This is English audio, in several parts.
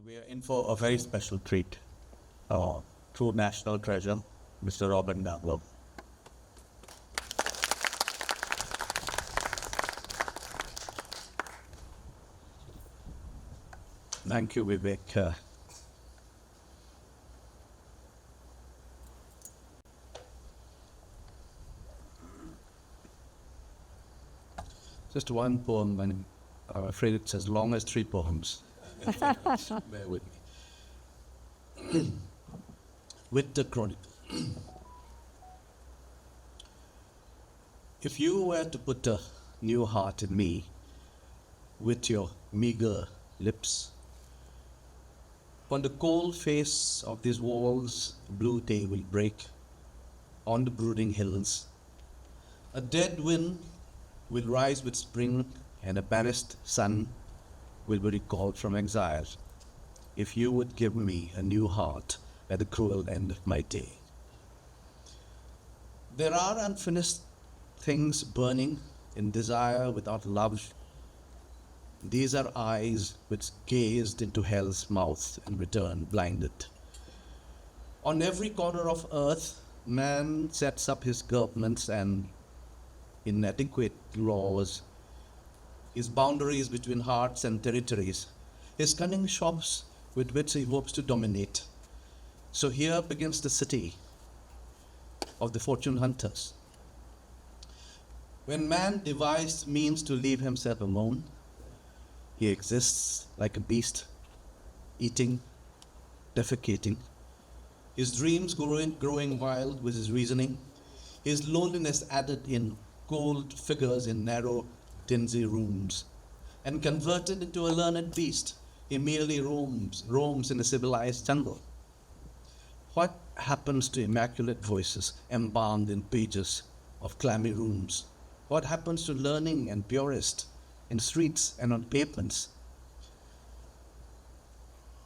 We are in for a very special treat. True national treasure, Mr. Robert Ngagom. Thank you, Vivek. Just one poem, and I'm afraid it's as long as three poems. Bear with me. With the chronicle. If you were to put a new heart in me with your meager lips, on the cold face of these walls, blue day will break on the brooding hills. A dead wind will rise with spring, and a banished sun will be recalled from exile. If you would give me a new heart at the cruel end of my day. There are unfinished things burning in desire without love. These are eyes which gazed into hell's mouth and returned blinded. On every corner of earth, man sets up his governments and inadequate laws, his boundaries between hearts and territories, his cunning shops with which he hopes to dominate. So here begins the city of the fortune hunters. When man devised means to leave himself alone, he exists like a beast, eating, defecating, his dreams growing wild with his reasoning, his loneliness added in cold figures in narrow, dingy rooms, and converted into a learned beast, he merely roams in a civilized jungle. What happens to immaculate voices embalmed in pages of clammy rooms? What happens to learning and purist in streets and on pavements?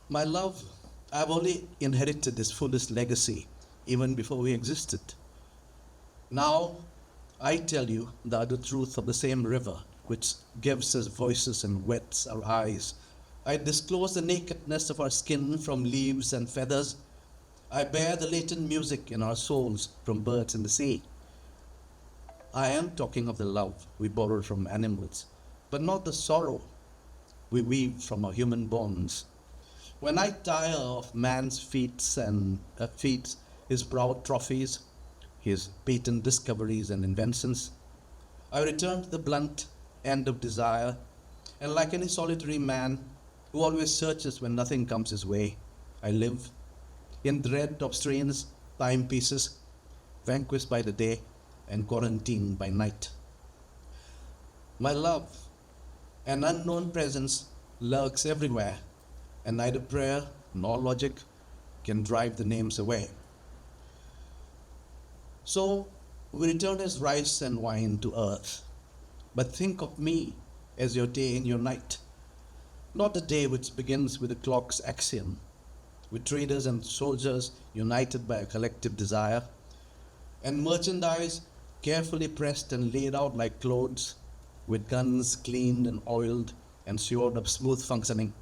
My love, I've only inherited this foolish legacy even before we existed. Now, I tell you the utter truth of the same river which gives us voices and wets our eyes. I disclose the nakedness of our skin from leaves and feathers. I bear the latent music in our souls from birds in the sea. I am talking of the love we borrowed from animals, but not the sorrow we weave from our human bonds. When I tire of man's feats, his proud trophies, his patent discoveries and inventions, I return to the blunt end of desire, and like any solitary man who always searches when nothing comes his way, I live in dread of strange timepieces, vanquished by the day and quarantined by night. My love, an unknown presence, lurks everywhere, and neither prayer nor logic can drive the names away. So we return as rice and wine to earth, but think of me as your day and your night, not the day which begins with the clock's axiom, with traders and soldiers united by a collective desire, and merchandise carefully pressed and laid out like clothes, with guns cleaned and oiled and secured up smooth functioning,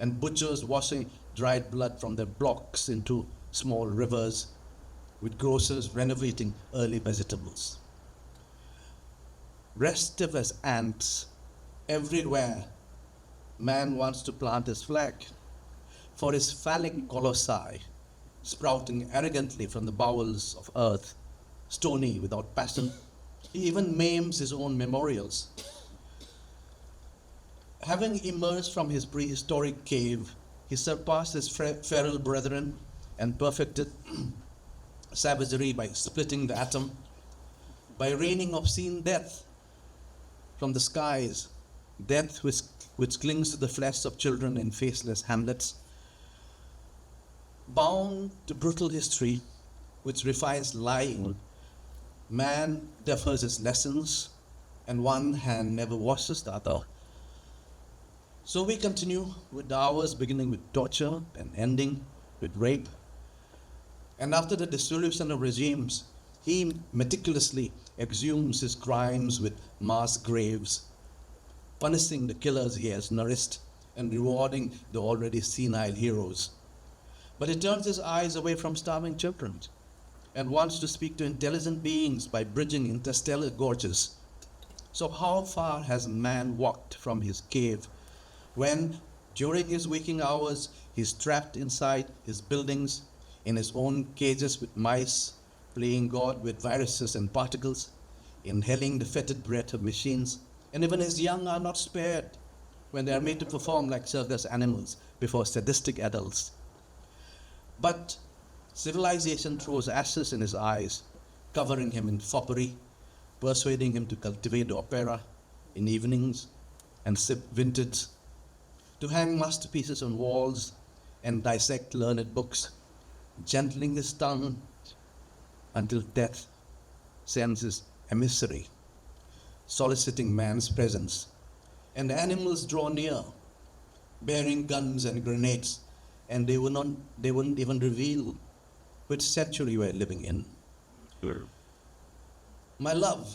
and butchers washing dried blood from their blocks into small rivers, with grocers renovating early vegetables. Restive as ants, everywhere man wants to plant his flag, for his phallic colossi, sprouting arrogantly from the bowels of earth, stony without passion, he even maims his own memorials. Having emerged from his prehistoric cave, he surpassed his feral brethren and perfected savagery by splitting the atom, by raining obscene death from the skies, death which clings to the flesh of children in faceless hamlets. Bound to brutal history, which refines lying, man defers his lessons, and one hand never washes the other. So we continue with the hours beginning with torture and ending with rape. And after the dissolution of regimes, he meticulously exhumes his crimes with mass graves, punishing the killers he has nourished and rewarding the already senile heroes. But he turns his eyes away from starving children and wants to speak to intelligent beings by bridging interstellar gorges. So how far has man walked from his cave when, during his waking hours, he's trapped inside his buildings, in his own cages with mice, playing God with viruses and particles, inhaling the fetid breath of machines, and even his young are not spared when they are made to perform like circus animals before sadistic adults. But civilization throws ashes in his eyes, covering him in foppery, persuading him to cultivate the opera in evenings and sip vintage, to hang masterpieces on walls and dissect learned books, gentling his tongue until death sends his emissary, soliciting man's presence. And the animals draw near, bearing guns and grenades, and they wouldn't even reveal which century we're living in. My love,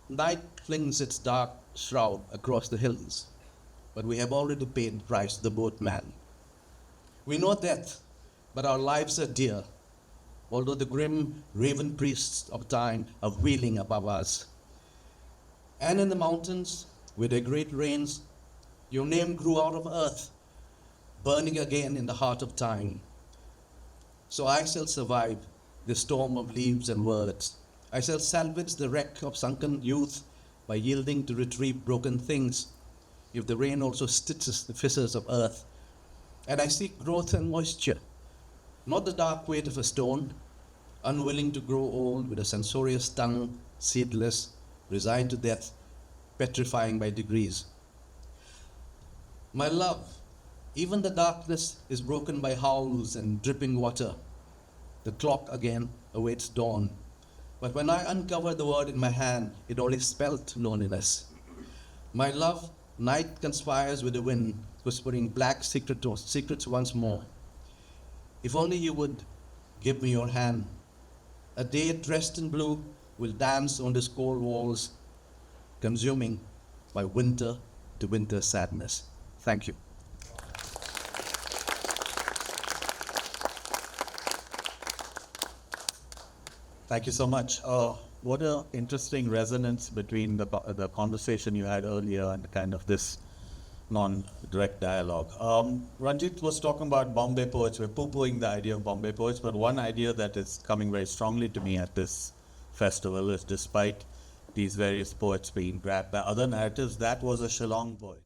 night flings its dark shroud across the hills, but we have already paid the price, the boatman. We know death, but our lives are dear, although the grim raven priests of time are wheeling above us. And in the mountains, with their great rains, your name grew out of earth, burning again in the heart of time. So I shall survive the storm of leaves and words. I shall salvage the wreck of sunken youth by yielding to retrieve broken things, if the rain also stitches the fissures of earth. And I seek growth and moisture, not the dark weight of a stone, unwilling to grow old with a censorious tongue, seedless, resigned to death, petrifying by degrees. My love, even the darkness is broken by howls and dripping water. The clock again awaits dawn. But when I uncover the word in my hand, it only spelt loneliness. My love, night conspires with the wind, whispering black secrets once more. If only you would give me your hand. A day dressed in blue will dance on these cold walls, consuming my winter to winter sadness. Thank you. Thank you so much. What an interesting resonance between the conversation you had earlier and kind of this non-direct dialogue. Ranjit was talking about Bombay poets. We're poo-pooing the idea of Bombay poets, but one idea that is coming very strongly to me at this festival is, despite these various poets being grabbed by other narratives, that was a Shillong poet.